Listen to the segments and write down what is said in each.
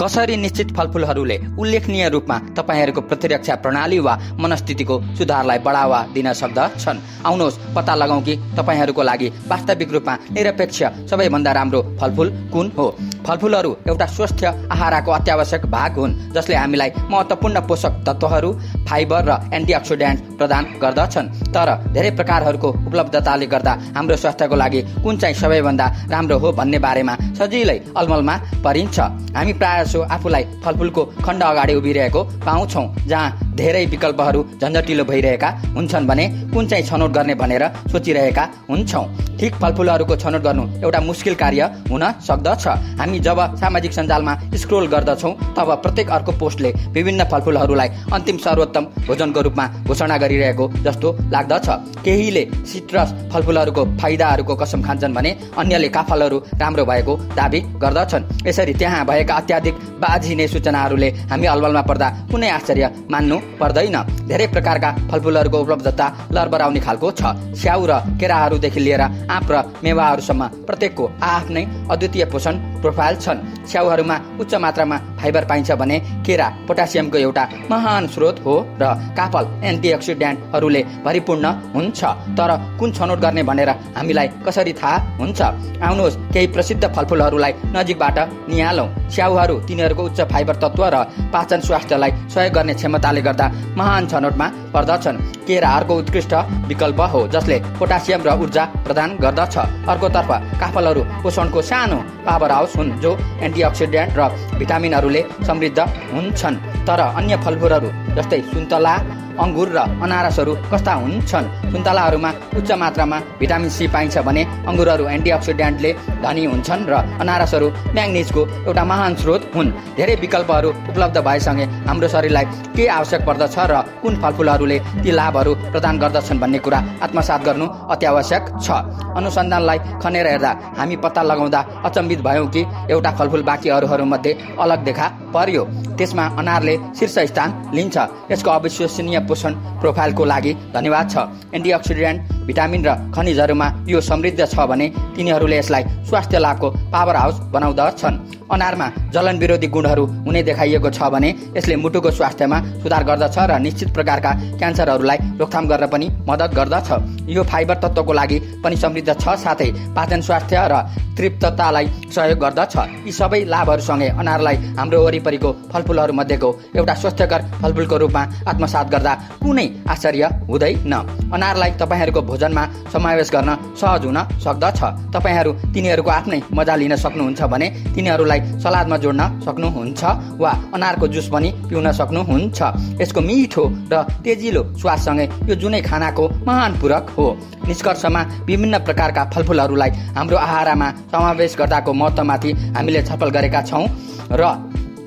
कसरी निश्चित फलफुलहरूले उल्लेखनीय रूपमा तपाईहरूको प्रतिरक्षा प्रणाली वा मनस्थितिको सुधारलाई बढावा दिन सक्दछन्। आउनुहोस् पत्ता लगाउँ कि तपाईहरूको लागि वास्तविक रूपमा निरपेक्ष सबैभन्दा राम्रो फलफुल कुन हो। फलफुलहरू एउटा स्वस्थ आहारको अत्यावश्यक भाग हुन् जसले हामीलाई महत्त्वपूर्ण पोषक तत्त्वहरू, फाइबर र एन्टिअक्सिडेन्ट प्रदान गर्दछन्। तर धेरै प्रकारहरूको उपलब्धताले गर्दा हाम्रो स्वास्थ्यको लागि कुन चाहिँ सबैभन्दा राम्रो हो भन्ने बारेमा सजिलै अलमलमा परिन्छ। हामी प्रायःसो आफूलाई फलफुलको खण्ड अगाडि उभिरहेको पाउँछौँ जहाँ धेरै विकल्पहरू झन्झटिलो भइरहेका हुन्छन् भने कुन चाहिँ छनौट गर्ने भनेर सोचिरहेका हुन्छौँ। ठिक फलफुलहरूको छनौट गर्नु एउटा मुस्किल कार्य हुन सक्दछ। हामी जब सामाजिक सञ्जालमा स्क्रोल गर्दछौँ तब प्रत्येक अर्को पोस्टले विभिन्न फलफुलहरूलाई अन्तिम सर्वोत्तम भोजनको रूपमा घोषणा गरिरहेको जस्तो लाग्दछ। केहीले सिट्रस फलफुलहरूको फाइदाहरूको कसम खान्छन् भने अन्यले काफलहरू राम्रो भएको दावी गर्दछन्। यसरी त्यहाँ भएका अत्याधिक बाझिने सूचनाहरूले हामी अलमलमा पर्दा कुनै आश्चर्य मान्नु पर्दैन। धेरै प्रकारका फलफुलहरूको उपलब्धता लरबराउने खालको छ। स्याउ र केराहरूदेखि लिएर आँप र मेवाहरूसम्म प्रत्येकको आफ्नै अद्वितीय पोषण प्रोफाइल छन्। स्याउहरूमा उच्च मात्रामा फाइबर पाइन्छ भने केरा पोटासियमको एउटा महान स्रोत हो र काफल एन्टिअक्सिडेन्टहरूले भरिपूर्ण हुन्छ। तर कुन छनौट गर्ने भनेर हामीलाई कसरी थाहा हुन्छ? आउनुहोस् केही प्रसिद्ध फलफुलहरूलाई नजिकबाट निहालौँ। स्याउहरू तिनीहरूको उच्च फाइबर तत्त्व र पाचन स्वास्थ्यलाई सहयोग गर्ने क्षमताले गर्दा महान छनौटमा पर्दछन्। केरा अर्को उत्कृष्ट विकल्प हो जसले पोटासियम र ऊर्जा प्रदान गर्दछ। अर्कोतर्फ काफलहरू पोषणको सानो पावर हाउस हुन् जो एन्टिअक्सिडेन्ट र भिटामिनहरूले समृद्ध हुन्छन्। तर अन्य फलफुलहरू जस्तै सुन्तला, अङ्गुर र अनारसहरू कस्ता हुन्छन्? सुन्तलाहरूमा उच्च मात्रामा भिटामिन सी पाइन्छ भने अङ्गुरहरू एन्टिअक्सिडेन्टले धनी हुन्छन् र अनारसहरू म्याग्निजको एउटा महान स्रोत हुन्। धेरै विकल्पहरू उपलब्ध भएसँगै हाम्रो शरीरलाई के आवश्यक पर्दछ र कुन फलफुलहरूले ती लाभहरू प्रदान गर्दछन् भन्ने कुरा आत्मसात गर्नु अत्यावश्यक छ। अनुसन्धानलाई खनेर हेर्दा हामी पत्ता लगाउँदा अचम्बित भयौँ कि एउटा फलफुल बाँकी अरूहरूमध्ये अलग देखा पर्यो। त्यसमा अनारले शीर्ष स्थान लिन्छ। यसको अविश्वसनीय पोषण प्रोफाइलको लागि धन्यवाद छ। एन्टिअक्सिडेन्ट, भिटामिन र खनिजहरूमा यो समृद्ध छ भने तिनीहरूले यसलाई स्वास्थ्य लाभको पावर हाउस बनाउँदछन्। अनारमा जलन विरोधी गुणहरू हुने देखाइएको छ भने यसले मुटुको स्वास्थ्यमा सुधार गर्दछ र निश्चित प्रकारका क्यान्सरहरूलाई रोकथाम गर्न पनि मद्दत गर्दछ। यो फाइबर तत्त्वको लागि पनि समृद्ध छ, साथै पाचन स्वास्थ्य र तृप्ततालाई सहयोग गर्दछ। यी सबै लाभहरूसँगै अनारलाई हाम्रो वरिपरिको फलफुलहरूमध्येको एउटा स्वस्थकर फलफुलको रूपमा आत्मसात गर्दा कुनै आश्चर्य हुँदैन। अनारलाई तपाईँहरूको भोजनमा समावेश गर्न सहज हुन सक्दछ। तपाईँहरू तिनीहरूको आफ्नै मजा लिन सक्नुहुन्छ भने तिनीहरूलाई सलादमा जोड्न सक्नुहुन्छ वा अनारको जुस पनि पिउन सक्नुहुन्छ। यसको मिठो र तेजिलो स्वादसँगै यो जुनै खानाको महान पूरक हो। निष्कर्षमा विभिन्न प्रकारका फलफुलहरूलाई हाम्रो आहारमा समावेश गर्दाको महत्त्वमाथि हामीले छलफल गरेका छौँ र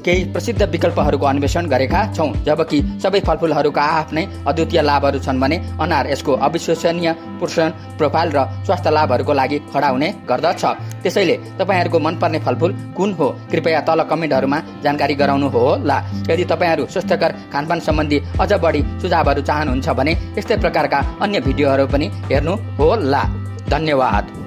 केही प्रसिद्ध विकल्पहरूको अन्वेषण गरेका छौँ। जबकि सबै फलफुलहरूका आफ्नै अद्वितीय लाभहरू छन् भने अनार यसको अविश्वसनीय पोषण प्रोफाइल र स्वास्थ्य लाभहरूको लागि खडा हुने गर्दछ। त्यसैले तपाईँहरूको मनपर्ने फलफुल कुन हो? कृपया तल कमेन्टहरूमा जानकारी गराउनु होला। यदि तपाईँहरू स्वस्थकर खानपान सम्बन्धी अझ बढी सुझावहरू चाहनुहुन्छ भने यस्तै प्रकारका अन्य भिडियोहरू पनि हेर्नु होला। धन्यवाद।